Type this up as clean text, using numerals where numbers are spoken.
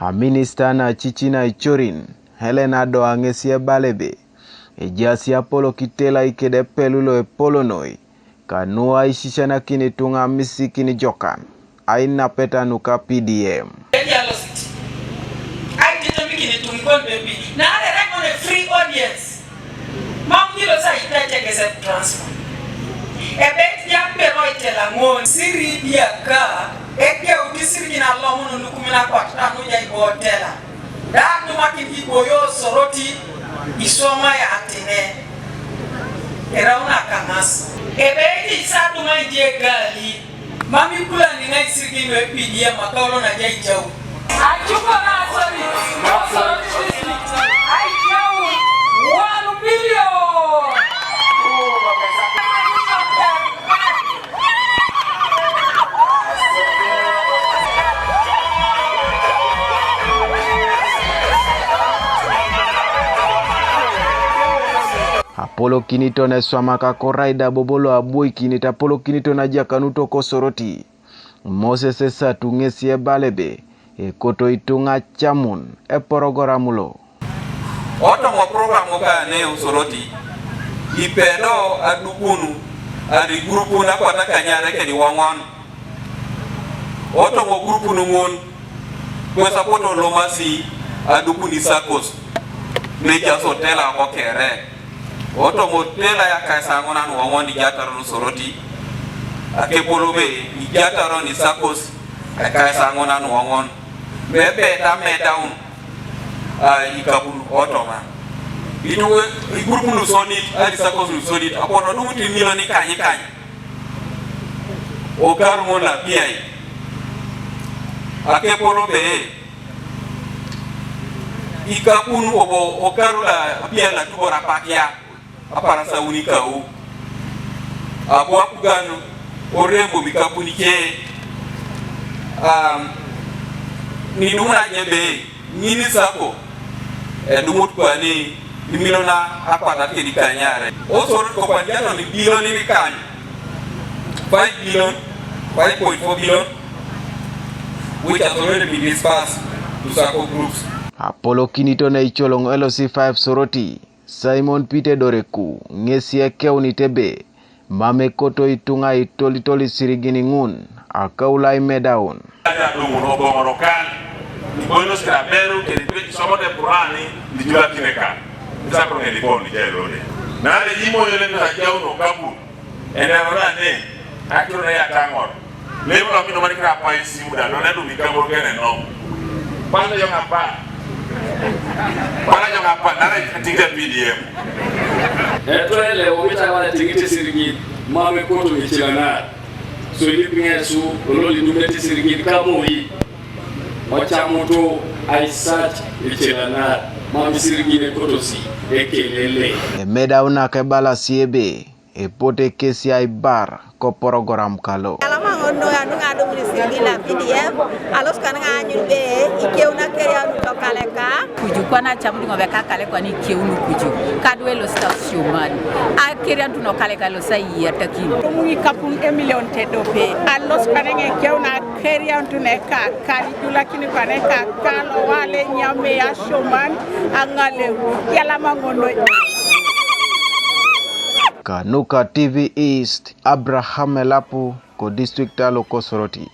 Minister na Chichina Ichorin, Helena Doangesia Balebe, Ejasi Apollo Kitela Ikede Pelulo Polonoi, Kanua Ishishana Kinitunga Misi Kinijokan, Aina Peta Nuka PDM. Now I on a free audience. Mom, you know, say that you get transfer. A bet Yape Roitela Mon, Siri Biaka, Eke Utisiri na Lomo Nukumina Quatano Yagotela. That no making people yo soroti, Isoma Yatine, Erauna Kamas. A bet is sad to my dear girlie. Mammy Kula and the next Siri PDM, Macalon and Jay. I took a sorry. Apollo Kinito na swamaka koraida bobolo abui kinita Apollo Kinito na jakanuto kosoroti. Moses esa tungesie balebe. Koto itunga chamun porogoramulo. Oto mo programu ka ne usoroti. Ipedo adukunu ari grupu na kwata kanyare ke di wangon. Oto mo grupu nungun kwa sapoto lomasi adukuni sakos. Neja sotela ko kere. Oto mo tela ya kaisa ngona no wangon di jataro usoroti. Ake polobe di jataro ni sakos kaisa ngona no wangon. Bebe ta medaun ikabulu otoma itu igrupu nu sonit ali sakos nu sonit apono nu muti miloni kanyi o karmo na piai ake polo be ikapunu obo o karula pia la tubora pakia apara sa unika u abo apugano orembo mikapuni ke ni nuna nyebe nini sako dumut kwa ni milona hapa tati di kanyare o soro ko kwa jano ni billion ni kan 5 billion 5.4 billion which has already been dispersed to Sako groups. Apollo Kinito na Icholong LC5 soroti Simon Pite Doreku ngesie keuni tebe mame koto itunga itolitoli sirigini ngun akaulai medaun Buenos Carabelos que después somos de Purani ni jula tineka esa con el licor ni jelo de na le jimo yele na jao no kabu ene ora ne akiro ya tangor le mo mi no mari kra pa isi muda no le du mi kabu kene no panda yo ngapa na le tingde PDM etwele obita wala tingite siringi mame koto michilana so lipinga su ololi dumete siringi kamoi Wachamoto aisat ichilana mamisirigine kotosi ekelele. Medauna kebala siebe pote kesi aibar ko program kalo. Alama ngono ya nunga do munisirigila PDM alos kananga nyube ikeuna keria no kaleka kuju kwana chamu ngobe kaleka ni keunu kuju kadwe lo station man a keria no kaleka lo sai yataki mu kapun emilion tedope alos kanenge keuna keria tuneka kali dulakini kaneka kalo wale nyame ya shoman angale yala mangono. Kanuka TV East Abraham Elapu ko district alo Kosoroti.